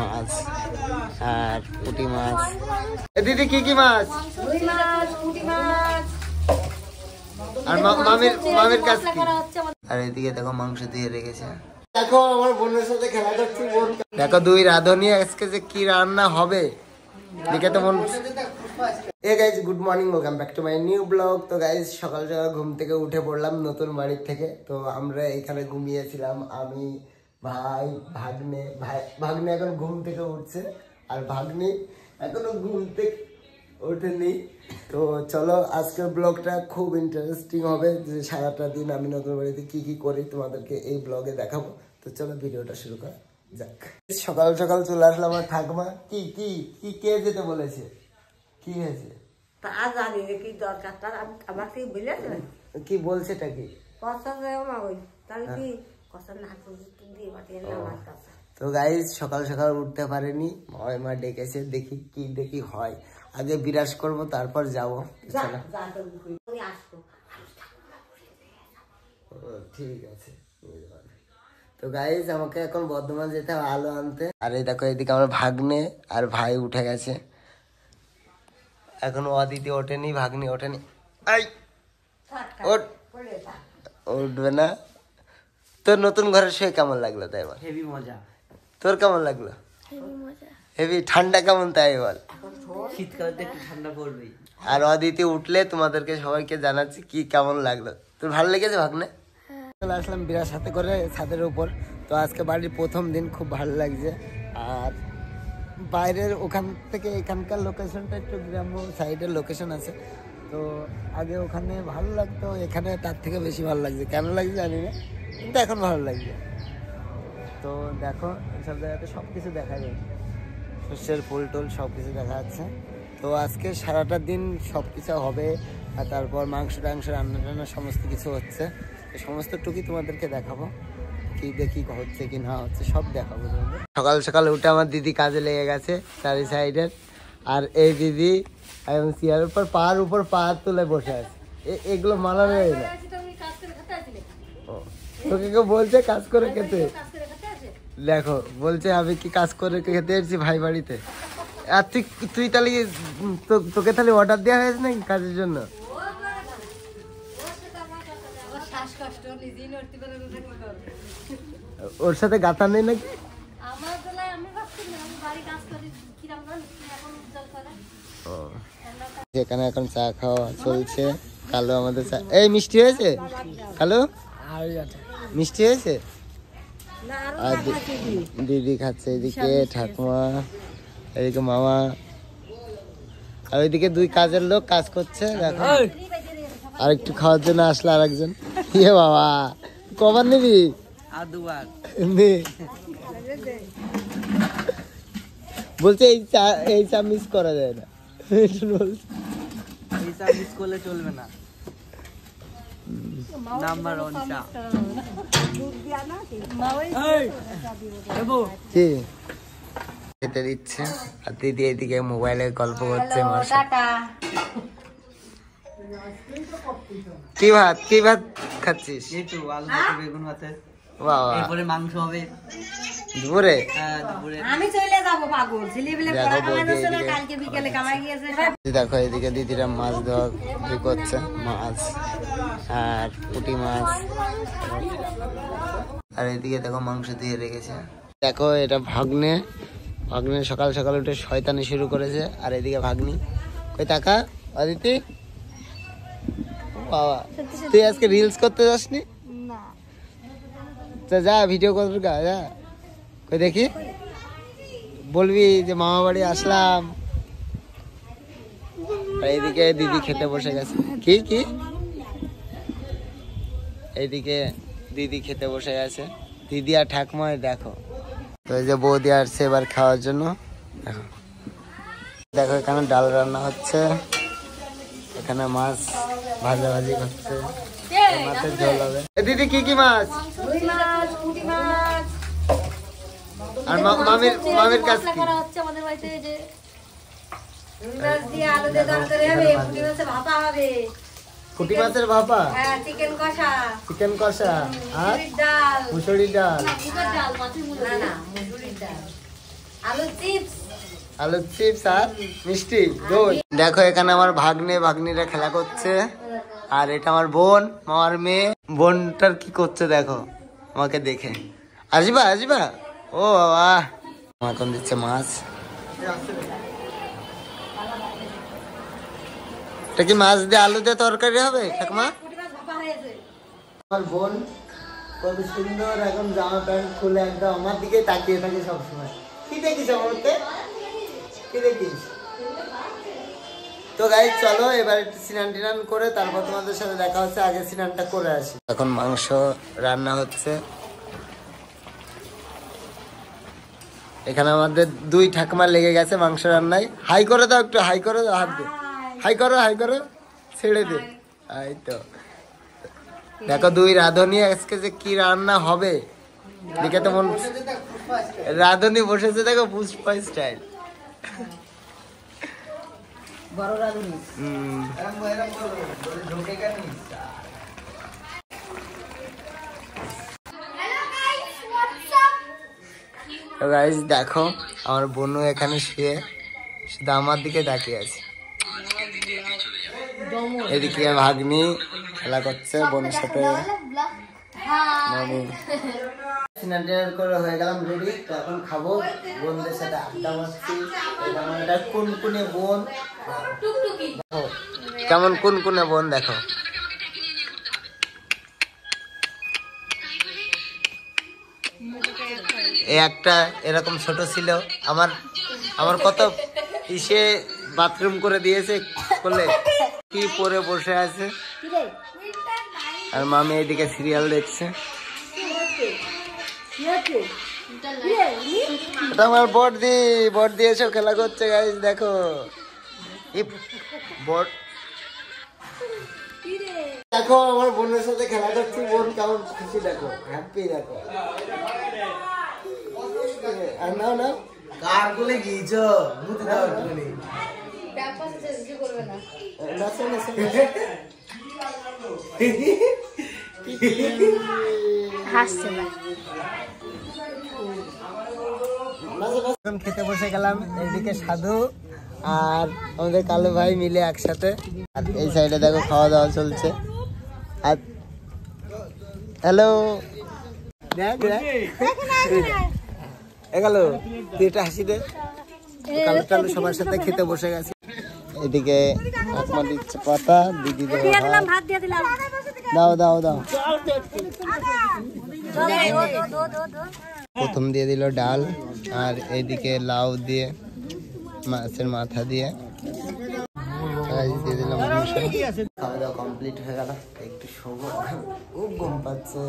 মাছ আর পুঁটি মাছ। দিদি কি কি মাছ? আর মামির কাছে আর এদিকে দেখো মাংস দিয়ে রেখেছে। দেখো আমার বোনের সাথে খেলা করছি। দেখো দুই রাঁধুনি আজকে যে কি রান্না হবে দেখে তো মন। Hey guys, good morning, welcome back to my new vlog. তো গাইজ সকাল সকাল ঘুম থেকে উঠে পড়লাম নতুন বাড়ির থেকে। তো আমরা এখানে ঘুমিয়েছিলাম, আমি ভাই ভাগ্নে এখন ঘুম থেকে উঠছে আর ভাগ্নি এখনো ঘুম থেকে ওঠেনি। তো চলো আজকের ব্লগটা খুব ইন্টারেস্টিং হবে, যে সারাটা দিন আমি নতুন বাড়িতে কি কি করি তোমাদেরকে এই ব্লগে দেখাবো। তো চলো ভিডিওটা শুরু করা যাক। সকাল সকাল চলে আসলাম আমার ঠাকুমা। কি কি কি কে যেতে বলেছে? কি হয়েছে? কি বলছেটা কি? তো গাইজ সকাল সকাল উঠতে পারেনি, মা ডেকেছে, দেখি হয়। আগে বিরাজ করব তারপর যাবো। ঠিক আছে। তো গাইজ আমাকে এখন বর্ধমান যেতে হবে আলু আনতে। আর এই দেখো এদিকে আমার ভাগ্নে আর ভাই উঠে গেছে, এখনো অদিতি ওঠেনি, ভাগ্নি ওঠেনি। উঠবে না। তোর নতুন ঘরে শুয়ে কেমন লাগলো তাই বল? হেভি মজা। তোর কেমন লাগলো? হেভি ঠান্ডা কেমন তাই বল? শীতকালে একটু ঠান্ডা পড়বেই। আর অদিতি উঠলে তোমাদেরকে সবাইকে জানাচ্ছি কি কেমন লাগলো। তোর ভালো লেগেছে ভাগ্নে? চলে আসলাম বিরার সাথে করে ছাদের উপর। তো আজকে বাড়ির প্রথম দিন, খুব ভালো লাগছে। আর বাইরের ওখান থেকে এখানকার লোকেশনটা একটু গ্রাম্য সাইডের লোকেশন আছে। তো আগে ওখানে ভালো লাগতো, এখানে তার থেকে বেশি ভালো লাগছে। কেন লাগছে জানি না, কিন্তু এখন ভালো লাগছে। তো দেখো এইসব জায়গাতে সব কিছু দেখা যায়, শস্যের ফুল টুল সব কিছু দেখা যাচ্ছে। তো আজকে সারাটা দিন সব কিছু হবে। আর তারপর মাংস টাংস রান্না টান্না সমস্ত কিছু হচ্ছে। সমস্ত টুকি তোমাদেরকে দেখাবো, কি দেখি হচ্ছে কি না হচ্ছে সব দেখাবো। সকাল সকাল উঠে আমার দিদি কাজে লেগে গেছে চারি সাইডের। আর এই দিদি একদম চেয়ারের উপর পাহাড় উপর পাহাড় তুলে বসে আছে। এগুলো মানা রয়ে না। তোকে কেউ বলছে কাজ করে খেতে? দেখো বলছে আমি কি কাজ করে খেতে এসেছি ভাই বাড়িতে। আর তুই তাহলে তোকে তাহলে অর্ডার দেওয়া হয়েছে নাকি কাজের জন্য? ওর সাথে গাথা নেই নাকি? এখানে এখন চা খাওয়া চলছে। কালো আমাদের চা। এই মিষ্টি হয়েছে কালো? মিষ্টি হয়েছে। আর দিদি খাচ্ছে, এদিকে ঠাকুমা, এদিকে মামা, আর ওইদিকে দুই কাজের লোক কাজ করছে। দেখো আর একটু খাওয়ার জন্য আসলে আর একজন। ইয়ে বাবা, কবার নিবি? বলছে এই চা মিস করা যায় না, এই চা মিস করলে চলবে না। নাম্বার ওয়ান চা। কি খেতে দিচ্ছে? আর দিদি এদিকে মোবাইলে গল্প করছে। কি ভাত খাচ্ছিস? বেগুন ভাতে। এরপরে মাংস হবে দুপুরে। আমি চলে যাবো পাগল, কালকে বিকেলে কামাই গিয়েছে। দেখো এদিকে দিদিরা মাছ ধোয়া করছে, মাছ আর পুঁটি মাছ। আর এদিকে দেখো মাংস দিয়ে রেখেছে। দেখো এটা ভাগ্নে সকাল সকাল উঠে শয়তানি শুরু করেছে। আর এদিকে ভাগ্নি। কই টাকা অদিতি? বাবা তুই আজকে রিলস করতে যাসনি? তো যা ভিডিও করবি যা। কই দেখি, বলবি যে মামা বাড়ি আসলাম। এইদিকে দিদি খেতে বসে গেছে। কি এইদিকে দিদি খেতে বসে গেছে, দিদি আর ঠাকুমা। দেখো তো এই যে বৌদি আসছে এবার খাওয়ার জন্য। দেখো এখানে ডাল রান্না হচ্ছে, এখানে মাছ ভাজাভাজি করছে, মাছের ঝোল হবে। দিদি কি কি মাছ? আর মামির কাছে পুঁটি মাছের ভাপা, চিকেন কষা আর মুসুরির ডাল। আলুর চিপস আর মিষ্টি দই। দেখো এখানে আমার ভাগ্নিরা খেলা করছে, আর এটা আমার বোন, আমার মেয়ে। বোনটার কি করছে দেখো আমাকে দেখে। আসবা ও বাবা, এখন দিচ্ছে মাছ। এটা কি মাছ দিয়ে আলু দিয়ে তরকারি হবে ঠাকুমা? আমার বোন কত সুন্দর এখন জামা প্যান্ট খুলে একদম আমার দিকে তাকিয়ে থাকে সবসময়। কি দেখিস আমাকে, কি দেখিস? তো গাইস চলো এবার একটু স্নান টিনান করে তারপর তোমাদের সাথে দেখা হচ্ছে। আগে স্নানটা করে আসি। এখন মাংস রান্না হচ্ছে। এখানে আমাদের দুই ঠাকুমা লেগে গেছে মাংস রান্নায়। হাই করে দাও একটু, হাই করে দাও, হাত দিয়ে হাই করো, ছেড়ে দে। এই তো দেখো দুই রাঁধুনি আজকে যে কি রান্না হবে দেখে তো মন। রাঁধুনি বসেছে দেখো পুষ্পা স্টাইল। গাইস দেখো আমার বোনও এখানে শুয়ে শুধু আমার দিকে তাকিয়ে আছে। এদিকে ভাগ্নি খেলা করছে বোনের সাথে। স্নান করে হয়ে গেলাম রেডি। তো এখন খাবো, বোনদের সাথে আড্ডা মারছি। কুনকুনে বোন, কেমন কুনকুনে বোন দেখো। একটা এরকম ছোট ছিল আমার কত ইসে বাথরুম করে দিয়েছে করলে কি পরে বসে আছে। আর মামি এদিকে সিরিয়াল দেখছে। এটা আমার বড়দি এসব খেলা করছে গাইস দেখো। দেখো আমার বোনের সাথে খেলা করছি, বোন কেমন খুশি দেখো, হ্যাপি দেখো। আর নাও কার বলে গিয়েছ মুতে দাও তুমি। খেতে বসে গেলাম। এইদিকে সাধু আর আমাদের কালো ভাই মিলে একসাথে। আর এই সাইডে দেখো খাওয়া দাওয়া চলছে। আর হ্যালো এগালো তুই একটা হাসি দে। কালো সবার সাথে খেতে বসে গেছে। এদিকে আসমা দিচ্ছে পাতা, দিদি দাও। প্রথম দিয়ে দিল ডাল, আর এইদিকে লাউ দিয়ে মাছের মাথা দিয়ে দিয়ে দিলাম। খাওয়া দাওয়া কমপ্লিট হয়ে গেল, একটু শোবো, খুব ঘুম পাচ্ছে।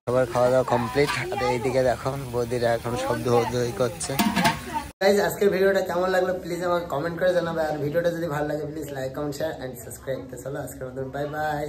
সবার খাওয়া দাওয়া কমপ্লিট। আর এইদিকে দেখো বৌদিরা এখন শব্দ করছে। আজকের ভিডিওটা কেমন লাগলো প্লিজ আমাকে কমেন্ট করে জানাবে। আর ভিডিওটা যদি ভালো লাগে please like, comment, share and subscribe. তো চলো আজকের মতন বাই বাই।